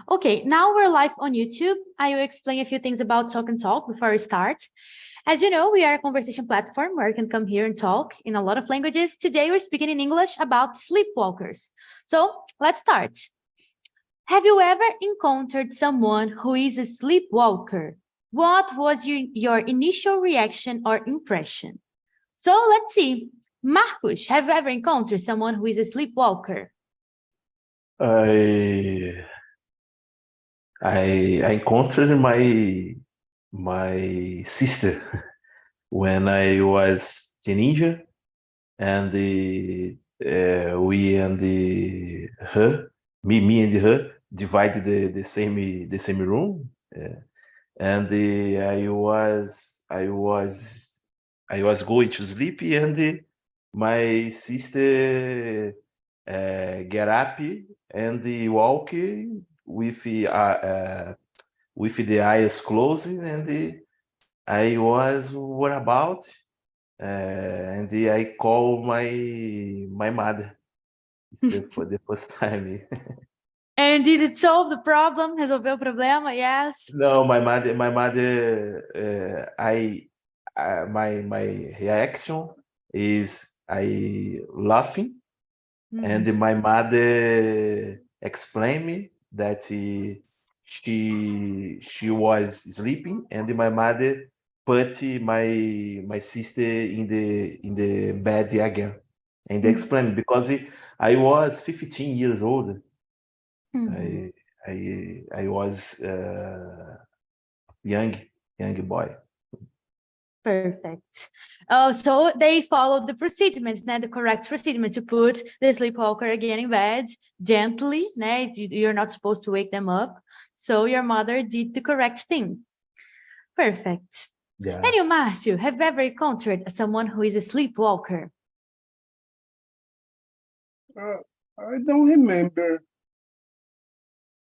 Okay, now we're live on YouTube. I will explain a few things about Talk and Talk before we start. As you know, we are a conversation platform where you can come here and talk in a lot of languages. Today, we're speaking in English about sleepwalkers. So let's start. Have you ever encountered someone who is a sleepwalker? What was your initial reaction or impression? So let's see. Marcos, have you ever encountered someone who is a sleepwalker? I I encountered my sister when I was teenager, and we and her, me and her divided the same room, and I was going to sleep, and my sister get up and walk with the eyes closed, and I was what about, and I call my mother. For the first time. And did it solve the problem? Resolveu o problema? Yes. No, my reaction is I laughing, and my mother explained me that she was sleeping, and my mother put my sister in the bed again, and explained because I was 15 years old. I was young boy. Perfect. Oh, so they followed the procedures, né? The correct procedure to put the sleepwalker again in bed gently, né? You're not supposed to wake them up. So your mother did the correct thing. Perfect. Yeah. And you, Márcio, have you ever encountered someone who is a sleepwalker? I don't remember.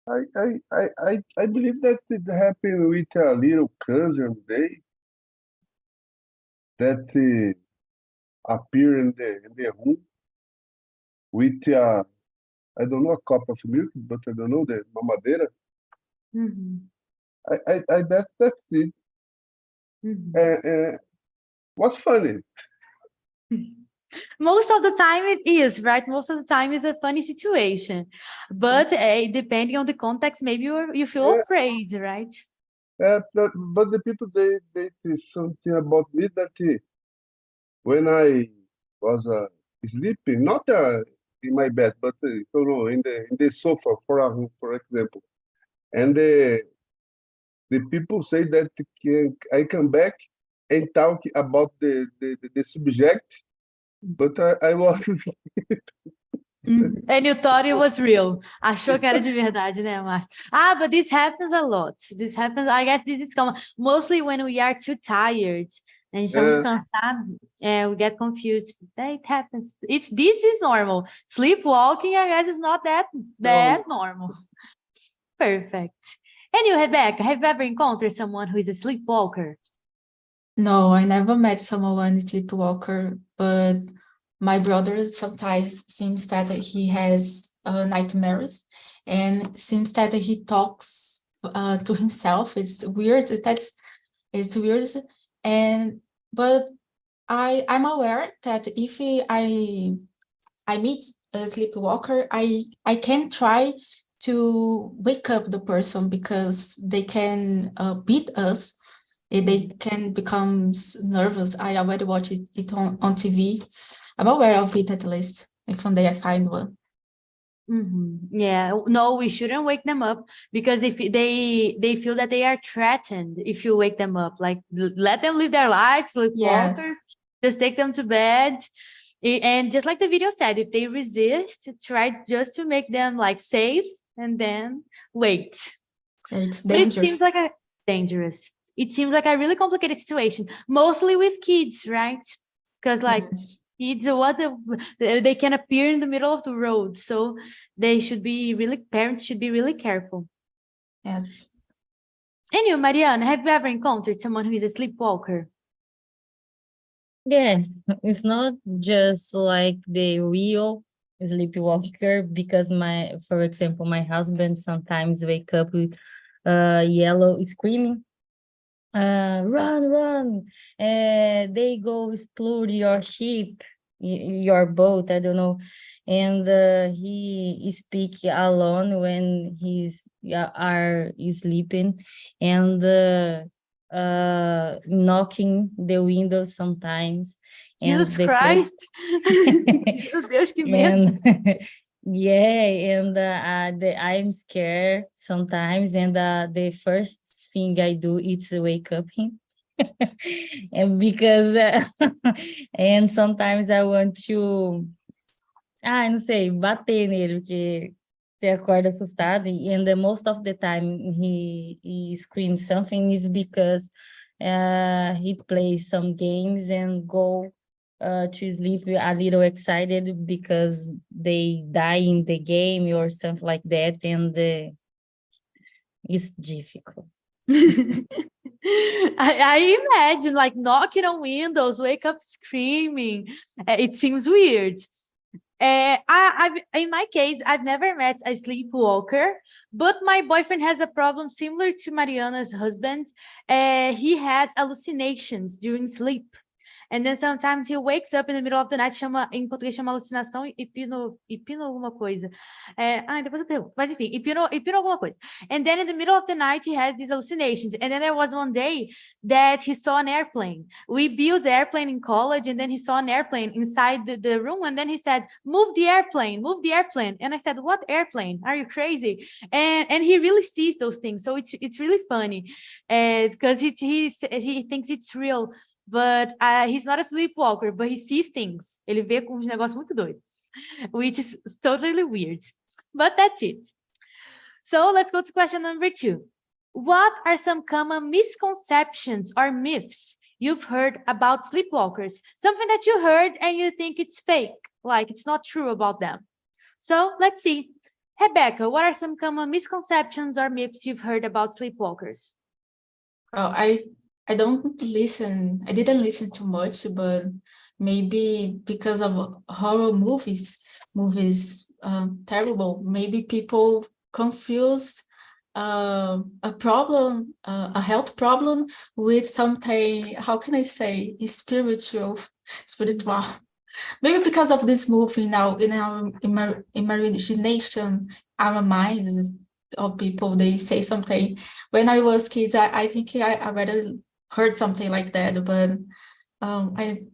I believe that it happened with a little cousin day that appeared in the room with I don't know, a cup of milk, but I don't know, the mamadeira. That's it. Was funny. Most of the time it is, right? Most of the time it's a funny situation. But depending on the context, maybe you feel afraid, right? But the people, they say something about me that when I was sleeping, not in my bed, but in the sofa, for example, and the people say that I come back and talk about the subject, but I was. And you thought it was real. Achou que era de verdade, né, Márcio? But this happens a lot. This happens, I guess this is common. Mostly when we are too tired. A gente tá muito cansado. We get confused. It happens. This is normal. Sleepwalking, I guess, is not that normal. Perfect. And you, Rebecca, have you ever encountered someone who is a sleepwalker? No, I never met someone sleepwalker, but my brother sometimes seems that he has nightmares, and seems that he talks to himself. It's weird. It's weird, but I'm aware that if I meet a sleepwalker, I can try to wake up the person because they can beat us. They can become nervous. I already watched it on TV. I'm aware of it, at least, if one day I find one. Yeah, no, we shouldn't wake them up, because if they feel that they are threatened if you wake them up, like let them live their lives, sleepwalkers, just take them to bed. And just like the video said, if they resist, try just to make them like safe and then wait. It's But dangerous. it seems like dangerous. It seems like a really complicated situation, mostly with kids, right? Because kids, they can appear in the middle of the road, so parents should be really careful. Yes. And you, Mariana, have you ever encountered someone who is a sleepwalker? Yeah, it's not just like the real sleepwalker because for example, my husband sometimes wake up with yellow screaming, run, they go explode your ship, your boat, I don't know. And he speak alone when he's are sleeping, and knocking the windows sometimes. Jesus And the Christ! Meu Deus, que medo! and yeah, and I'm scared sometimes, and the first thing I do is wake up him. And because and sometimes I want to não sei, bater nele, porque você acorda assustado, and most of the time he screams something is because he plays some games and go to sleep a little excited because they die in the game or something like that, and it's difficult. I imagine like knocking on windows, wake up screaming. It seems weird. In my case, I've never met a sleepwalker, but my boyfriend has a problem similar to Mariana's husband. He has hallucinations during sleep. And then sometimes he wakes up in the middle of the night, em português chama alucinação, hipno alguma coisa. Depois eu pergunto. Mas enfim, hipno alguma coisa. And then in the middle of the night, he has these hallucinations. And then there was one day that he saw an airplane. We built the airplane in college, and then he saw an airplane inside the room. And then he said, move the airplane, move the airplane. And I said, what airplane? Are you crazy? And he really sees those things. So it's really funny because he thinks it's real. But he's not a sleepwalker, but he sees things. Ele vê com uns negócios muito doidos, which is totally weird. But that's it. So let's go to question number 2. What are some common misconceptions or myths you've heard about sleepwalkers? Something that you heard and you think it's fake, like it's not true about them. So let's see. Rebecca, what are some common misconceptions or myths you've heard about sleepwalkers? Oh, I didn't listen too much, but maybe because of horror movies, terrible. Maybe people confuse a problem, a health problem with something, how can I say, spiritual. Maybe because of this movie now in our imagination, our minds of people, they say something. When I was kids, I think I already heard something like that, but I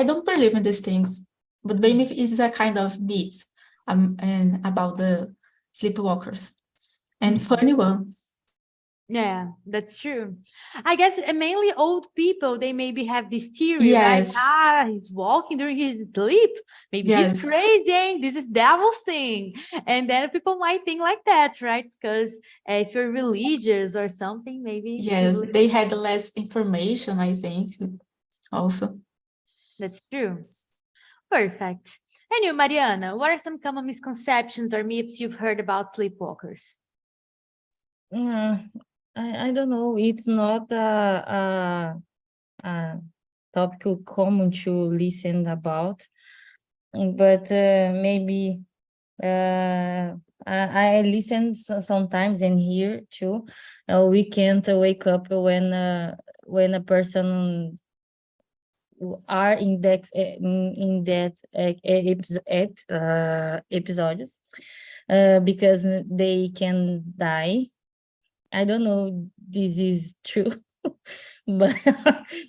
don't believe in these things, but maybe it's a kind of myth and about the sleepwalkers, and funny one. Yeah, that's true. I guess mainly old people, they maybe have this theory, Yes. right? He's walking during his sleep. Maybe he's Yes. crazy. This is devil's thing. And then people might think like that, right? Because if you're religious or something, maybe. Yes, they had less information, I think, also. That's true. Perfect. And you, Mariana, what are some common misconceptions or myths you've heard about sleepwalkers? I don't know. It's not a topic common to listen about, but maybe I listen sometimes and hear too. We can't wake up when a person are in that episodes because they can die. I don't know this is true, but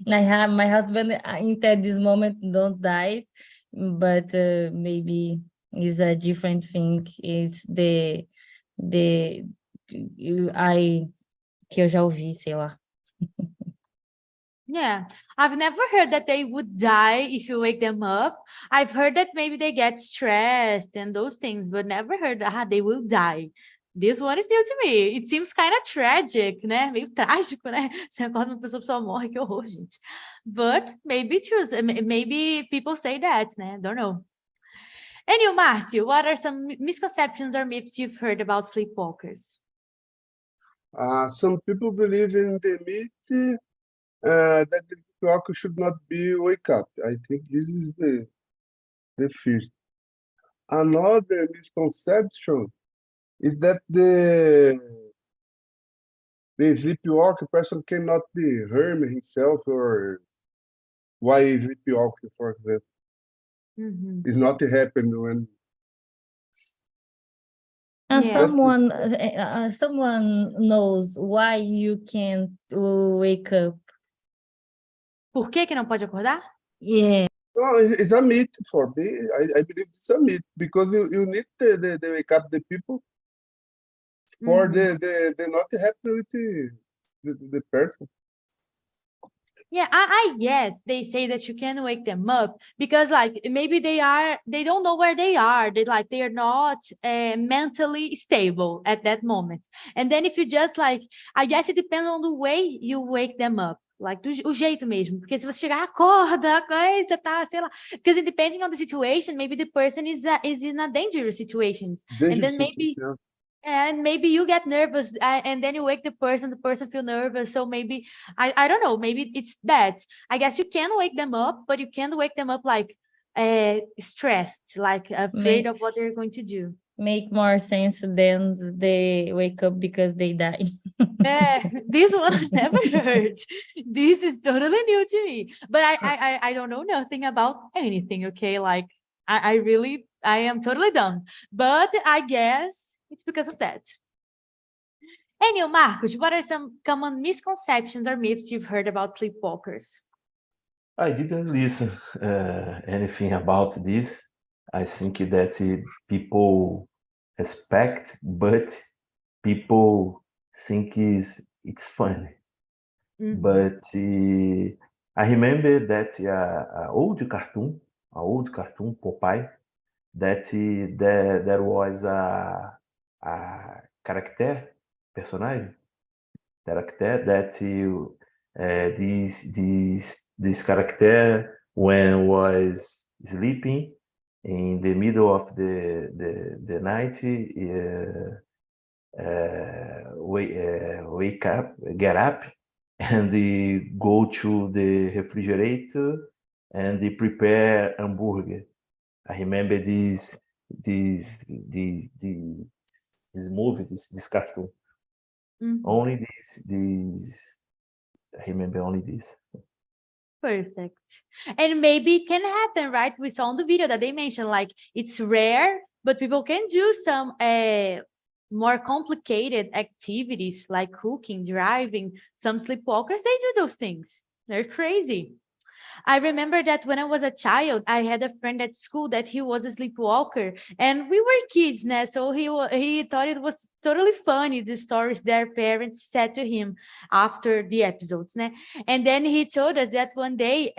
my husband in this moment don't die, but maybe it's a different thing. It's que eu já ouvi, sei lá. Yeah, I've never heard that they would die if you wake them up. I've heard that maybe they get stressed and those things, but never heard that they will die. This one is new to me. It seems kind of tragic, né? Meio trágico, né? Você acorda uma pessoa morre, que horror, gente. But maybe true. Maybe people say that, né? Don't know. And you, Márcio, what are some misconceptions or myths you've heard about sleepwalkers? Some people believe in the myth that the sleepwalker should not be wake up. I think this is the first. Another misconception is that the sleepwalker person cannot be harm himself, or why sleepwalking, for example, is not happen when And Yeah. someone knows why you can't wake up. Por que que não pode acordar? Yeah. no, it's a myth for me. I believe it's a myth because you need the wake up the people for the not happen with the person. Yeah, I guess they say that you can wake them up because like maybe they don't know where they are. They are not mentally stable at that moment. And then if you just like, I guess it depends on the way you wake them up. Like o jeito mesmo. Porque se você chegar, acorda, você tá, sei lá. Because depending on the situation, maybe the person is in a dangerous situation. And then maybe and maybe you get nervous and then you wake the person feel nervous. So maybe, I don't know, maybe it's that. I guess you can wake them up, but you can't wake them up like stressed, like afraid of what they're going to do. Make more sense than they wake up because they die. This one I never heard. This is totally new to me. But I don't know nothing about anything, okay? Like I am totally dumb. But I guess it's because of that. Anyway, Marcos, what are some common misconceptions or myths you've heard about sleepwalkers? I didn't listen anything about this. I think that people expect, but people think it's funny. But I remember that a old cartoon Popeye, that there was a personagem that this character, when was sleeping in the middle of the night, get up and go to the refrigerator and prepare hamburger. I remember this movie, this cartoon. Only this. I remember only this. Perfect. And maybe it can happen, right? We saw on the video that they mentioned, like, it's rare, but people can do some more complicated activities like cooking, driving. Some sleepwalkers, they do those things. They're crazy. I remember that when I was a child, I had a friend at school that he was a sleepwalker, and we were kids, né? So he thought it was totally funny, the stories their parents said to him after the episodes, né? And then he told us that one day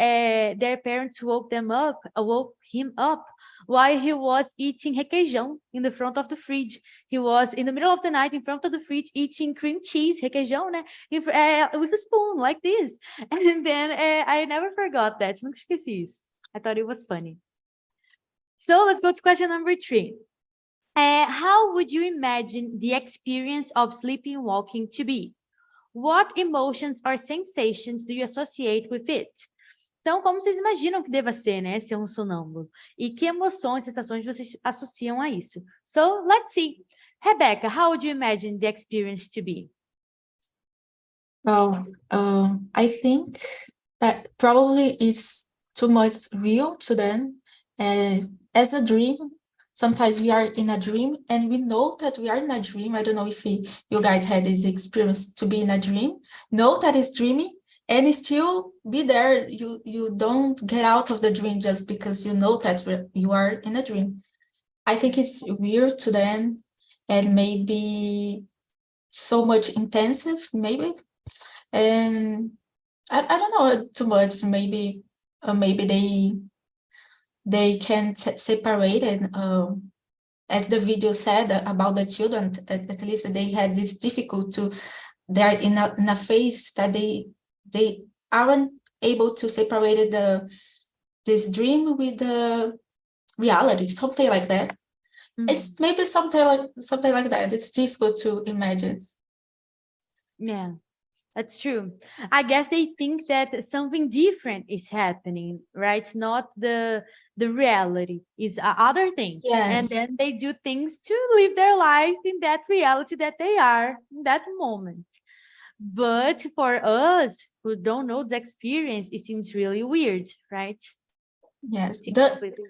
their parents woke him up while he was eating requeijão in the front of the fridge. He was in the middle of the night in front of the fridge eating cream cheese, requeijão, né? With a spoon like this. And then I never forgot that. Nunca esqueci isso. I thought it was funny. So let's go to question number 3. How would you imagine the experience of sleepwalking to be? What emotions or sensations do you associate with it? Então, como vocês imaginam que deva ser, né, ser um sonâmbulo? E que emoções, sensações vocês associam a isso? So, let's see. Rebecca, how would you imagine the experience to be? Well, I think that probably it's too much real to them. As a dream, sometimes we are in a dream and we know that we are in a dream. I don't know if you guys had this experience to be in a dream, know that it's dreamy, and still be there. You don't get out of the dream just because you know that you are in a dream. I think it's weird to them and maybe so much intensive, maybe. And I don't know too much. Maybe they can separate it. As the video said about the children, at least they had this difficulty. They're in a phase that they aren't able to separate this dream with the reality, something like that. It's maybe something like that. It's difficult to imagine. Yeah. That's true. I guess they think that something different is happening, right? Not the reality is other thing. And Yes. then they do things to live their life in that reality that they are in that moment. But for us who don't know the experience, it seems really weird, right? Yes. Seems completely.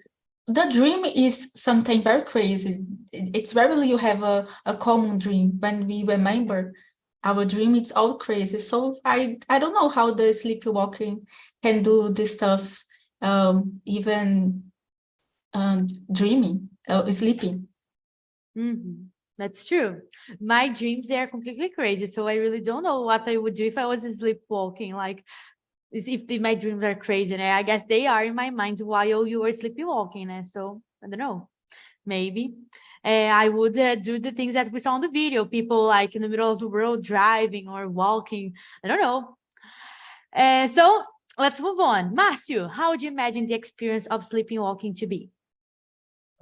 The dream is something very crazy. It's rarely you have a common dream. When we remember our dream, it's all crazy. So I don't know how the sleepwalking can do this stuff, even dreaming, sleeping. Mhm. That's true. My dreams, they are completely crazy. So I really don't know what I would do if I was sleepwalking. Like, my dreams are crazy. And I guess they are in my mind while you were sleepwalking. And so I don't know. Maybe I would do the things that we saw on the video. People like in the middle of the world driving or walking. I don't know. So let's move on. Márcio, how would you imagine the experience of sleepwalking to be?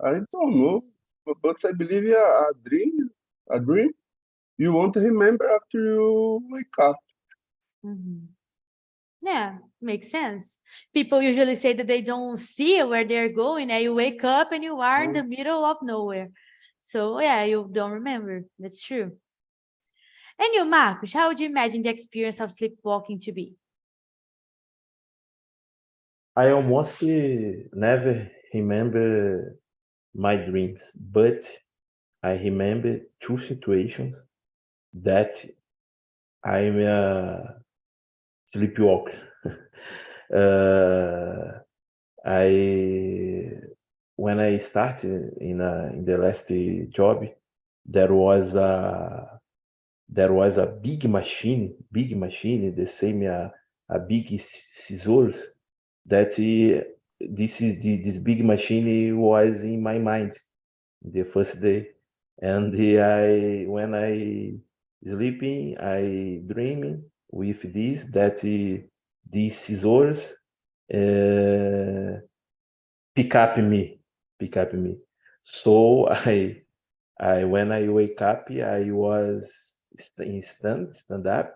I don't know, but I believe a dream, you won't remember after you wake up. Mhm. Yeah, makes sense. People usually say that they don't see where they're going, and you wake up and you are in the middle of nowhere. So yeah, you don't remember. That's true. And you, Marcos, how would you imagine the experience of sleepwalking to be? I almost never remember my dreams, but I remember two situations that I'm a sleepwalker. uh, I when I started in the last job, there was a big machine, the same a big scissors that this big machine was in my mind the first day, and I when I sleeping I dreaming with this that these scissors uh, pick up me. So I when I wake up, I was stand up,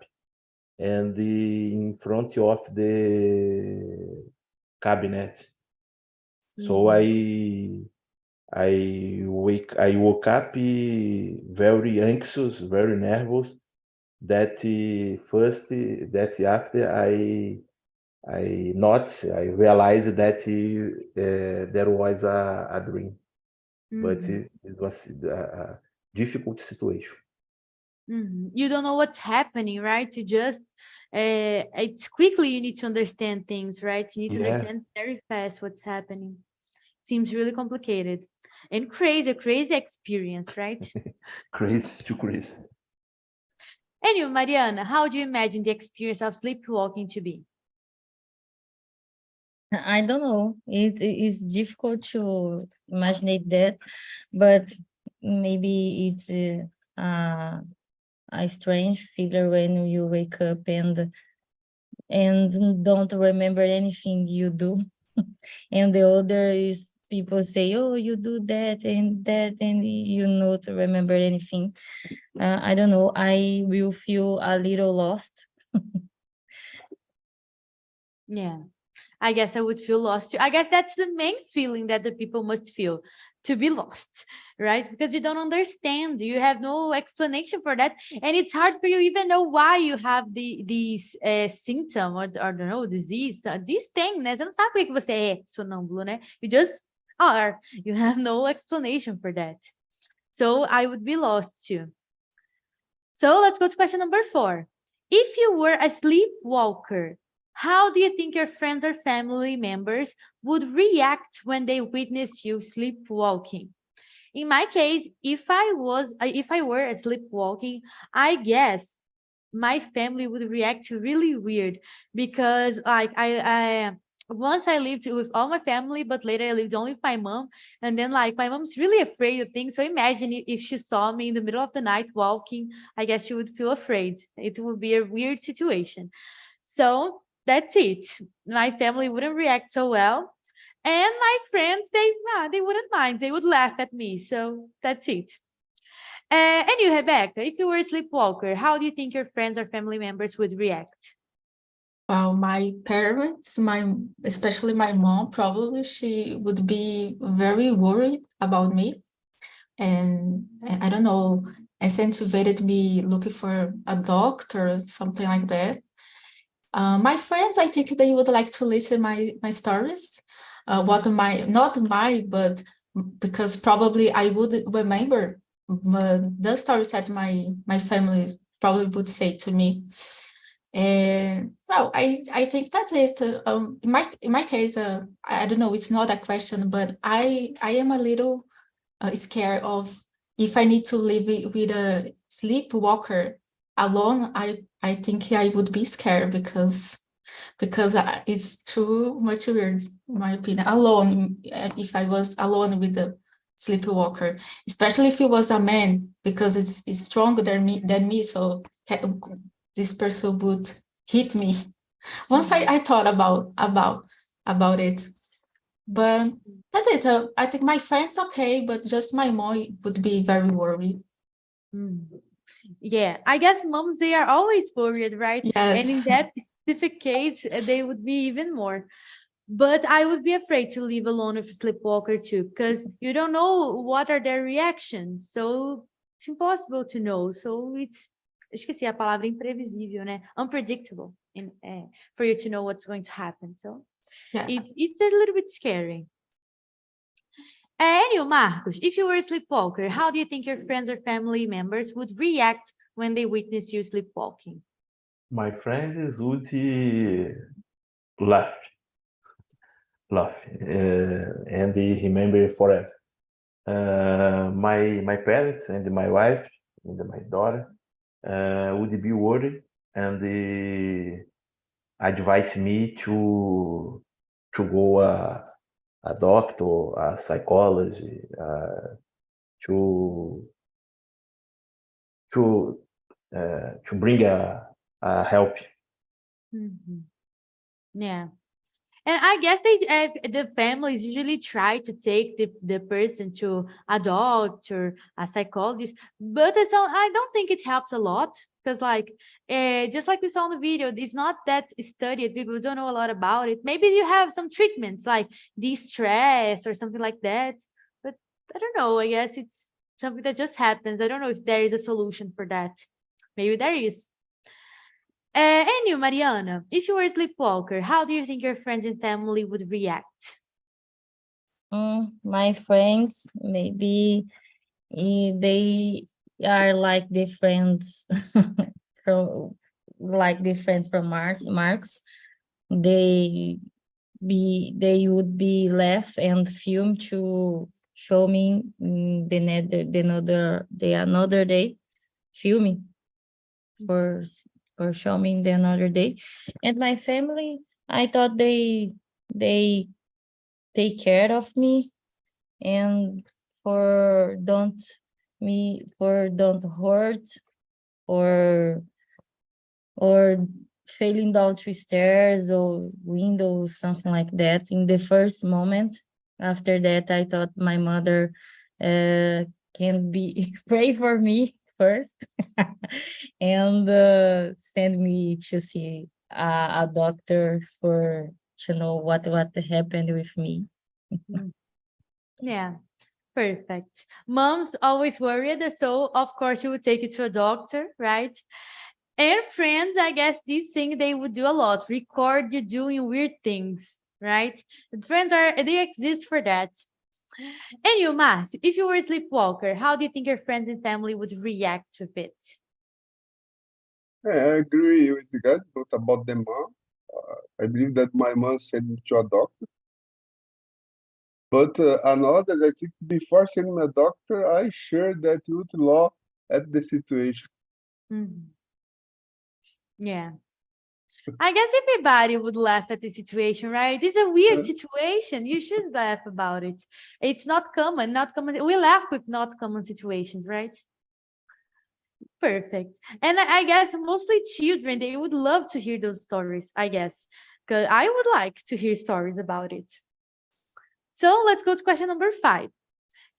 and in front of the cabinet. So Mhm. I woke up very anxious, very nervous. That first that after I realized that there was a dream, but Mhm. it was a difficult situation. Mhm. You don't know what's happening, right? You just it's quickly you need to understand things, right? You need to Yeah, understand very fast what's happening. Seems really complicated and crazy, a crazy experience, right? crazy, too crazy. And you, Mariana, how do you imagine the experience of sleepwalking to be? I don't know. It's difficult to imagine that, but maybe it's a strange feeling when you wake up and don't remember anything you do. And the other is people say, oh, you do that, and you not remember anything. I don't know. I will feel a little lost. Yeah. I guess I would feel lost too. I guess that's the main feeling that the people must feel, to be lost, right? Because you don't understand, you have no explanation for that, and it's hard for you even know why you have these symptom or I don't know disease, this thing, né? Você não sabe por que você é sonâmbulo, né? You just are. You have no explanation for that. So I would be lost too. So let's go to question number 4. If you were a sleepwalker, how do you think your friends or family members would react when they witness you sleepwalking? In my case, if I were a sleepwalking, I guess my family would react really weird because like I once I lived with all my family, but later I lived only with my mom. And then like my mom's really afraid of things. So imagine if she saw me in the middle of the night walking, I guess she would feel afraid. It would be a weird situation. So that's it. My family wouldn't react so well. And my friends, they wouldn't mind. They would laugh at me. So that's it. And you, Rebecca, if you were a sleepwalker, how do you think your friends or family members would react? Well, my parents, especially my mom, probably she would be very worried about me, and I don't know, incentivized me looking for a doctor, something like that. My friends, I think they would like to listen my stories. But because probably I would remember the stories that my family probably would say to me. And well, I think that's it. In my case, I don't know, it's not a question, but I am a little scared of if I need to live with a sleepwalker alone. I think I would be scared because it's too much weird, in my opinion. Alone, if I was alone with the sleepwalker, especially if it was a man, because it's stronger than me. So this person would hit me. Once I thought about it, but that's it. I think my friends okay, but just my mom would be very worried. Yeah, I guess moms, they are always worried, right? And in Yes. that specific case, they would be even more. But I would be afraid to live alone with a sleepwalker too, because you don't know what are their reactions. So it's impossible to know. So it's, esqueci a palavra, imprevisível, né? Unpredictable for you to know what's going to happen. So Yeah. it's a little bit scary. And you, Marcos, if you were a sleepwalker, how do you think your friends or family members would react when they witness you sleepwalking? My friends would laugh, and they remember forever. My parents and my wife and my daughter would be worried, and they advise me to go a doctor, a psychologist, to bring a help. Yeah. And I guess the families usually try to take the person to a doctor, a psychologist, but I don't think it helps a lot because, like, just like we saw in the video, it's not that studied. People don't know a lot about it. Maybe you have some treatments like de-stress or something like that, but I don't know. I guess it's something that just happens. I don't know if there is a solution for that. Maybe there is. And you, Mariana, if you were a sleepwalker, how do you think your friends and family would react? My friends, maybe they are like different from Marx. They would be laugh and film to show me the another day filming for showing the another day. And my family, I thought they take care of me and for don't hurt or falling down three stairs or windows, something like that in the first moment. After that, I thought my mother can be pray for me first and send me to see a doctor to know what happened with me. Yeah, perfect. Moms always worried, so of course you would take it to a doctor, right? And friends, I guess this thing they would do a lot, record you doing weird things, right? And friends they exist for that. And you, Mas, if you were a sleepwalker, how do you think your friends and family would react with it? I agree with you guys, but about the mom, I believe that my mom sent me to a doctor. But another, I think before sending a doctor, I sure that you would laugh at the situation. Yeah. I guess everybody would laugh at the situation, right? It's a weird situation. You should laugh about it. It's not common. We laugh with not common situations, right? Perfect. And I guess mostly children, they would love to hear those stories, I guess, because I would like to hear stories about it. So let's go to question number 5.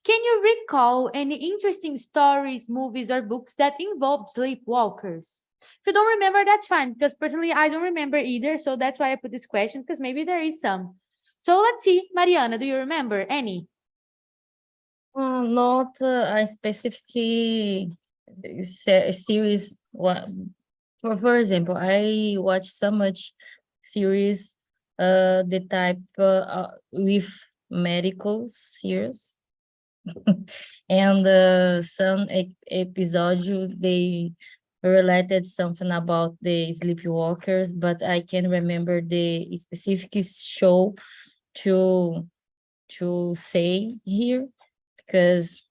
Can you recall any interesting stories, movies, or books that involved sleepwalkers? If you don't remember, that's fine, because personally, I don't remember either, so that's why I put this question, because maybe there is some. So let's see, Mariana, do you remember any? Not a specific series. For example, I watch so much series, the type with medical series, and some episode they related something about the sleepwalkers, but I can remember the specific show to say here, because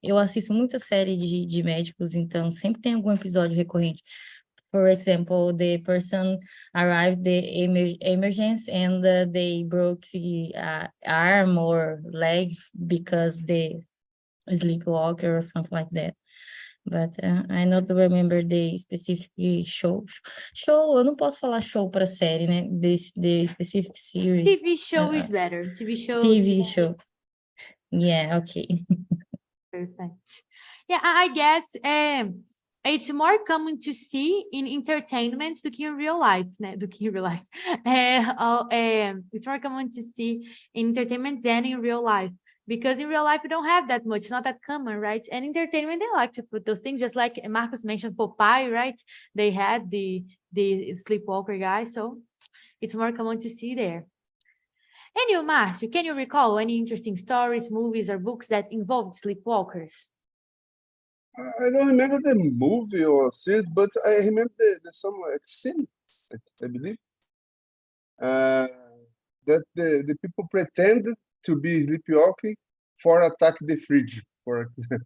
eu assisto muita série de médicos, então sempre tem algum episódio recorrente. For example, the person arrived the emergency and they broke the arm or leg because the sleepwalker or something like that. But I not remember the specific show. Show, eu não posso falar show para série, né? The specific series. TV show is better. TV show. TV show. Yeah, okay. Perfect. Yeah, I guess it's more common to see in entertainment do que in real life, né? Do que in real life. It's more common to see in entertainment than in real life. Because in real life, we don't have that much. It's not that common, right? And entertainment, they like to put those things, just like Marcus mentioned Popeye, right? They had the sleepwalker guy, so it's more common to see there. And you, Márcio, can you recall any interesting stories, movies, or books that involved sleepwalkers? I don't remember the movie or series, but I remember the some scene, I believe, that the people pretended to be sleepwalking for attack the fridge, for example.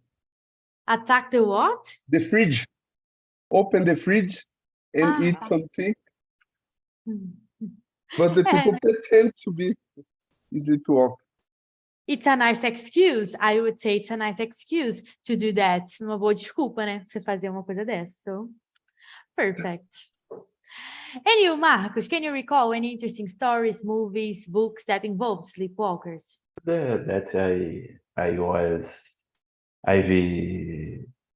Attack the what? The fridge. Open the fridge and eat something. But the people pretend to be sleepwalking. It's a nice excuse. I would say it's a nice excuse to do that. Uma boa desculpa, né? Você fazer uma coisa dessa. So, perfect. And you, Marcos, can you recall any interesting stories, movies, books that involved sleepwalkers? I've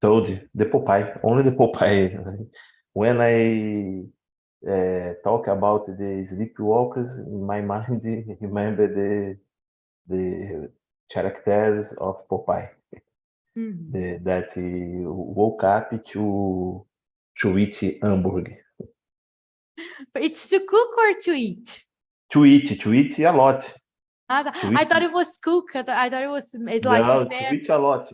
told the Popeye, only the Popeye. When I talk about the sleepwalkers, in my mind, remember the characters of Popeye. That he woke up to eat hamburger. It's to cook or to eat? To eat a lot. I thought it was cook. I thought it was like no, to eat a lot.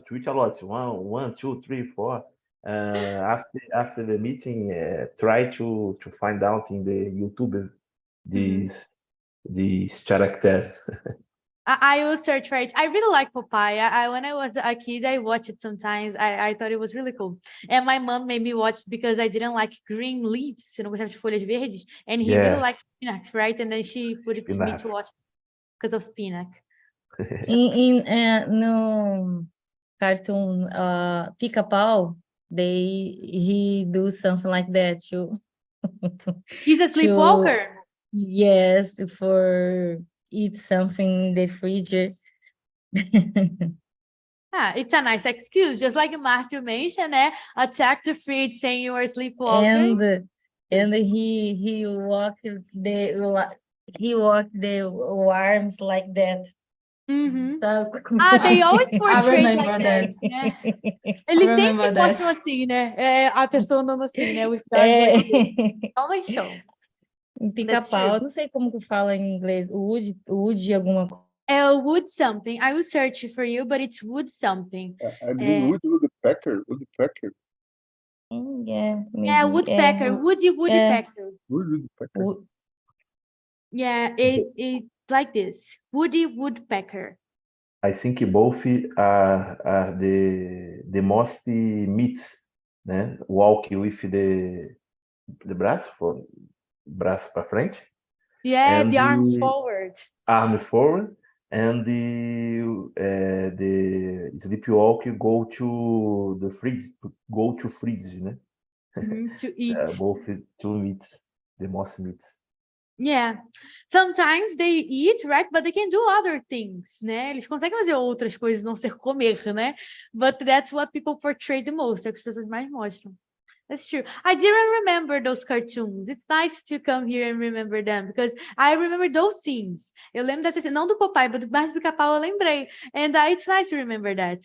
1, 2, 3, 4. After the meeting, try to find out in the YouTube this character. I will search for it. I really like Popeye. When I was a kid, I watched it sometimes. I thought it was really cool. And my mom made me watch because I didn't like green leaves. Eu não gostava de folhas verdes. And he really likes spinach, right? And then she put it to me to watch because of spinach. No cartoon, Pica-Pau, he do something like that too. He's a sleepwalker? Yes, for eat something in the fridge. It's a nice excuse, just like Márcio mentioned, attack the fridge saying you are a sleepwalker. And he walked the arms like that. So, they always portray like that, né? Eles sempre mostram assim, né? A pessoa andando assim, né? With arms like that. Always show. Pica-pau, não sei como que fala em inglês. Wood alguma coisa. Wood something. I will search for you, but it's wood something. I believe woodpecker. Yeah, maybe. Yeah, woodpecker. Woodpecker. Woodpecker. Yeah, it's like this. Woody woodpecker. I think both are the most myths, né? Walk with the braço para frente. Yeah, the arms forward. Arms forward, and the sleepwalk go to the fridge, né? To eat. Both two myths, the most myths. Yeah. Sometimes they eat, right? But they can do other things, né? Eles conseguem fazer outras coisas, não ser comer, né? But that's what people portray the most, é o que as pessoas mais mostram. That's true. I didn't remember those cartoons. It's nice to come here and remember them because I remember those scenes. Eu lembro dessa cena, não do Popeye, mas do Pica-Pau eu lembrei. And it's nice to remember that.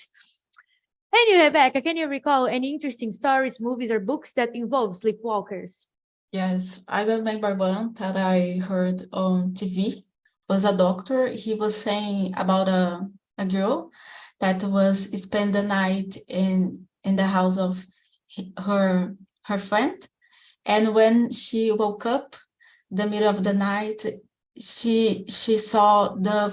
And you, Rebecca, can you recall any interesting stories, movies, or books that involve sleepwalkers? Yes, I remember one that I heard on TV. Was a doctor. He was saying about a girl that was spend the night in the house of her friend, and when she woke up the middle of the night, she saw the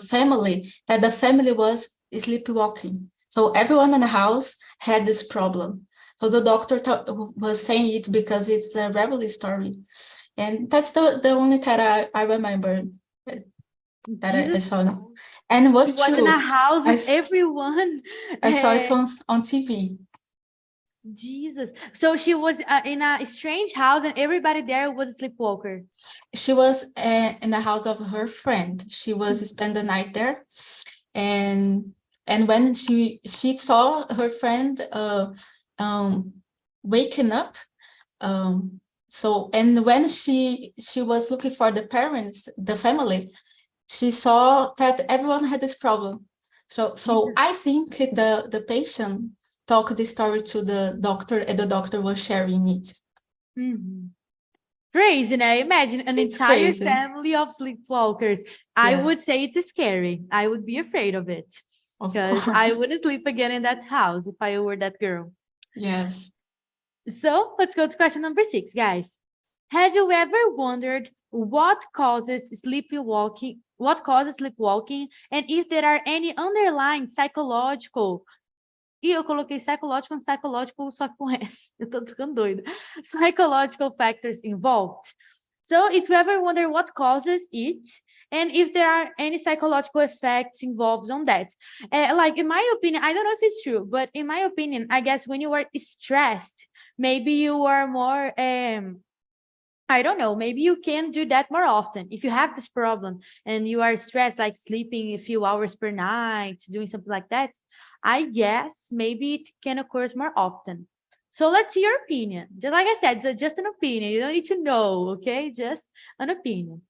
family was sleepwalking. So everyone in the house had this problem. So the doctor was saying it because it's a real story. And that's the only that I remember that I saw. And it was She was in a true. house with everyone. I saw it on TV. Jesus. So she was in a strange house and everybody there was a sleepwalker. She was in the house of her friend. She was spend the night there. And when she saw her friend waking up, so, and when she was looking for the parents, the family, she saw that everyone had this problem. So I think the patient talked the story to the doctor, and the doctor was sharing it. Mm-hmm. Crazy, now imagine an It's entire crazy. family of sleepwalkers. I would say it's scary. I would be afraid of it. Because I wouldn't sleep again in that house if I were that girl. Yes. So let's go to question number 6, guys. Have you ever wondered what causes sleepwalking? What causes sleepwalking, and if there are any underlying psychological? E eu coloquei psychological and psychological só com S. Eu tô ficando doida. Psychological factors involved. So if you ever wonder what causes it, and if there are any psychological effects involved on that. Like, in my opinion, I don't know if it's true, but in my opinion, I guess when you are stressed, maybe you are more, I don't know, maybe you can do that more often. If you have this problem and you are stressed, like sleeping a few hours per night, doing something like that, I guess maybe it can occur more often. So let's see your opinion. Just like I said, so just an opinion. You don't need to know, okay? Just an opinion.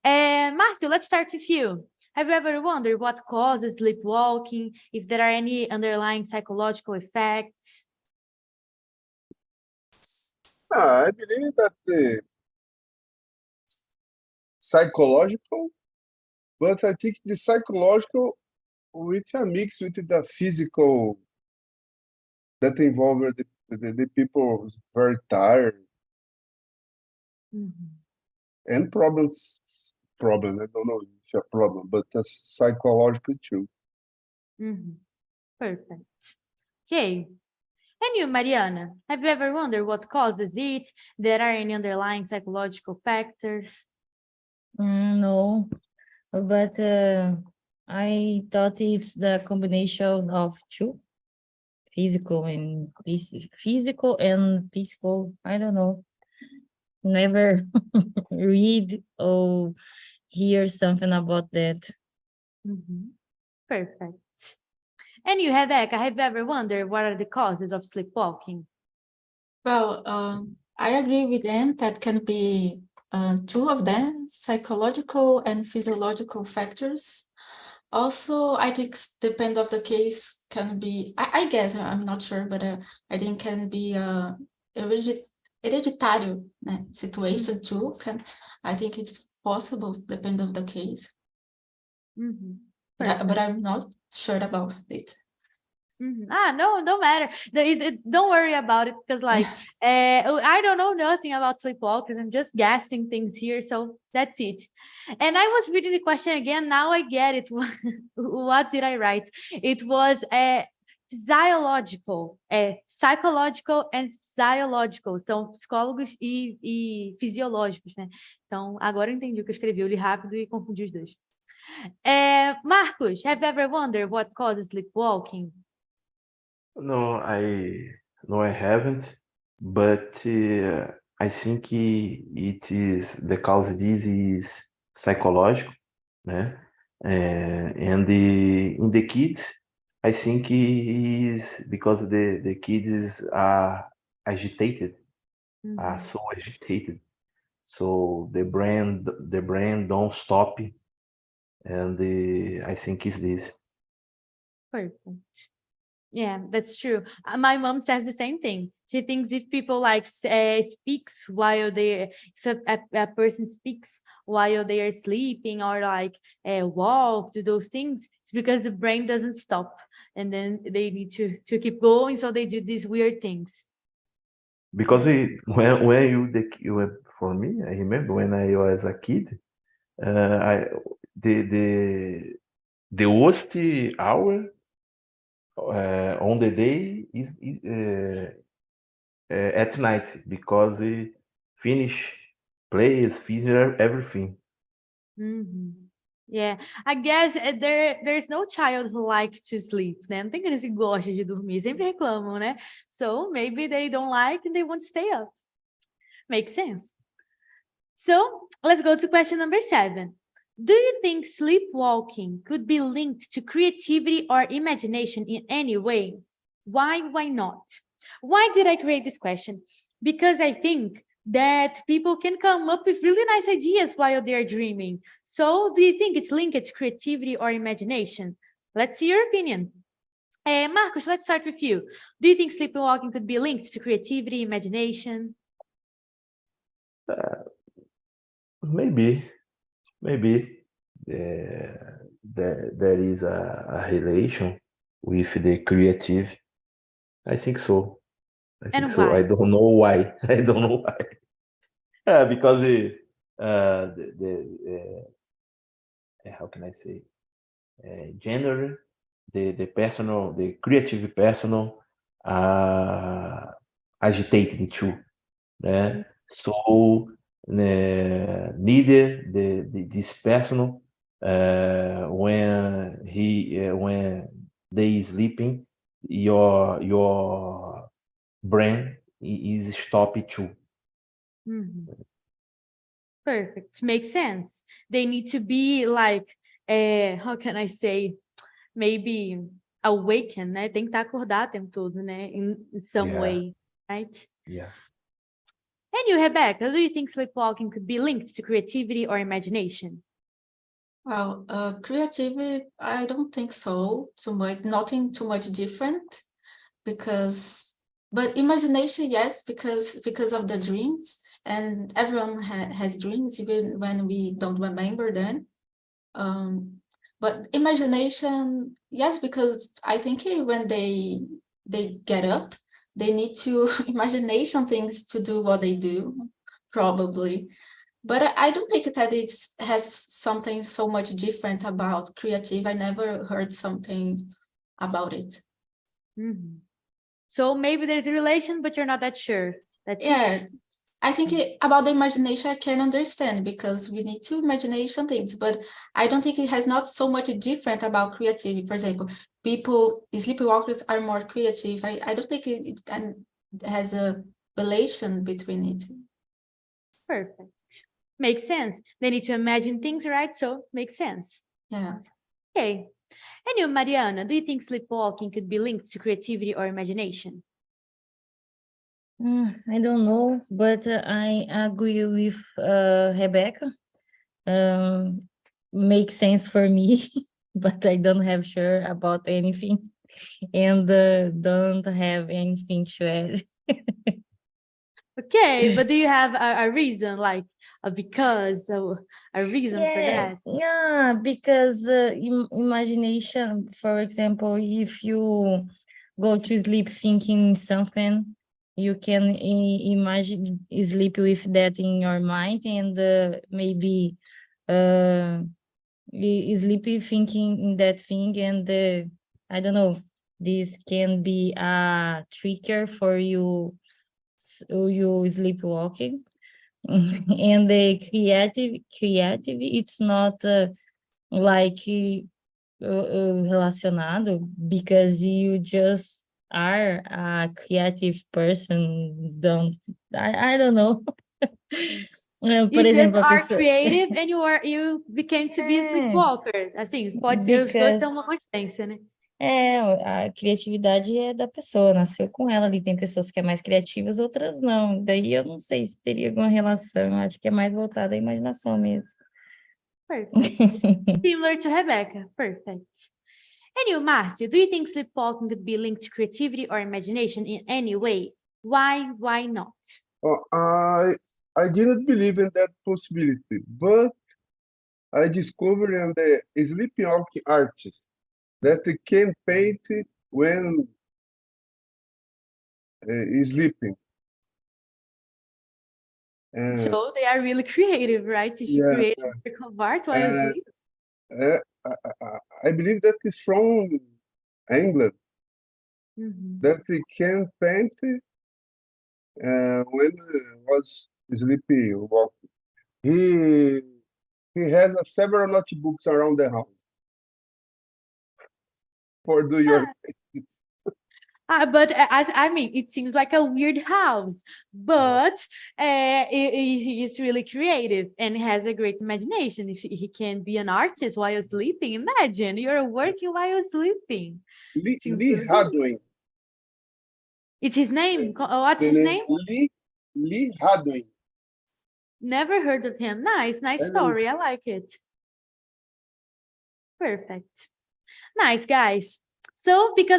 Marcio, let's start with you. Have you ever wondered what causes sleepwalking, if there are any underlying psychological effects? I believe that the psychological, but I think the psychological with a mix with the physical that involve the people very tired and problems. I don't know if it's a problem, but that's psychological too. Perfect. Okay. And you, Mariana, have you ever wondered what causes it? There are any underlying psychological factors? No, but I thought it's the combination of two, physical and physical. I don't know. Never read or hear something about that. Perfect. And you, Rebecca, have you ever wondered what are the causes of sleepwalking? Well, I agree with them. That can be two of them, psychological and physiological factors. Also, I think depend of the case can be, I guess, I'm not sure, but I think can be hereditary situation too. I think it's possible, depend of the case. But I'm not sure about it. No, don't matter. Don't worry about it because, like, I don't know nothing about sleepwalkers. I'm just guessing things here, so that's it. And I was reading the question again. Now I get it. What did I write? It was physiological, psychological and physiological. São psicólogos e fisiológicos, né? Então, agora eu entendi o que eu escrevi. Eu li rápido e confundi os dois. Marcos, have you ever wondered what causes sleepwalking? No, I haven't, but I think it is the cause this is psychological, né? And in the kids, I think is because the kids are agitated, are Mhm. so agitated. So the brain don't stop, and I think it's this. Perfect. Yeah, that's true. My mom says the same thing. She thinks if people like speaks while they, if a person speaks while they are sleeping or like walk, do those things, it's because the brain doesn't stop, and then they need to keep going, so they do these weird things. Because for me, I remember when I was a kid, I the worst hour on the day is at night because it finish plays, finish everything. Mhm. Yeah, I guess there's no child who like to sleep, né? Não tem criança que gosta de dormir, sempre reclamam, né? So maybe they don't like and they want to stay up. Makes sense. So let's go to question number 7. Do you think sleepwalking could be linked to creativity or imagination in any way? Why not? Why did I create this question? Because I think that people can come up with really nice ideas while they're dreaming. So do you think it's linked to creativity or imagination? Let's see your opinion. Marcos, let's start with you. Do you think sleepwalking could be linked to creativity, imagination? Maybe there is a relation with the creative. I think so. And I why? don't know why. I don't know why. Because how can I say? Generally, the creative personal agitated too. So neither this person when they sleeping, your brain is stopped too. Mhm. Perfect. Makes sense. They need to be like, how can I say, maybe awakened, né? Tem que estar acordado o tempo todo, né? In some Yeah, way, right? yeah. And you, Rebecca, do you think sleepwalking could be linked to creativity or imagination? Well, creativity, I don't think so too much, nothing too much different but imagination, yes, because of the dreams, and everyone has dreams even when we don't remember them. But imagination, yes, because I think when they get up, they need to imagination things to do what they do, probably. But I don't think that it has something so much different about creative. I never heard something about it. Mhm. So maybe there's a relation, but you're not that sure. That's Yeah, it. I think about the imagination I can understand because we need to imagination things, but I don't think it has not so much different about creativity. For example, sleepwalkers are more creative. I don't think it has a relation between it. Perfect. Makes sense. They need to imagine things, right? So makes sense. Yeah. Okay. And you, Mariana, do you think sleepwalking could be linked to creativity or imagination? I don't know, but I agree with Rebecca. Makes sense for me, but I don't have sure about anything and don't have anything to add. Okay, but do you have a reason, like a because, a reason for that? Yeah, because imagination, for example, if you go to sleep thinking something, you can imagine sleep with that in your mind and maybe sleep thinking in that thing and I don't know, this can be a trigger for you, you sleepwalking. And the creative it's not like relacionado because you just are a creative person, I don't know. Por You just exemplo, a are pessoa. creative and you became to be É, sleepwalkers. Assim, pode ser, os dois because são uma coincidência, né? a criatividade é da pessoa, nasceu com ela ali. Tem pessoas que é mais criativas, outras não. Daí eu não sei se teria alguma relação, eu acho que é mais voltada à imaginação mesmo. Perfect. Similar to Rebecca. Perfect. And you, Márcio, do you think sleepwalking could be linked to creativity or imagination in any way? Why not? Oh, I didn't believe in that possibility, but I discovered in the sleepwalking artist that they can paint when sleeping. So they are really creative, right? If you Yeah, create a work of art while you Uh, sleep. I believe that is from England, Mhm. that he can paint when was sleepwalking. He has several notebooks around the house for do your paintings. But as I mean, it seems like a weird house, but he is really creative and has a great imagination. If he can be an artist while you're sleeping, imagine you're working while you're sleeping. Seems Lee really good. Hadwin. It's his name. What's The his name name? Lee Hadwin. Never heard of him. Nice story. I like it. Perfect. Nice, guys. So because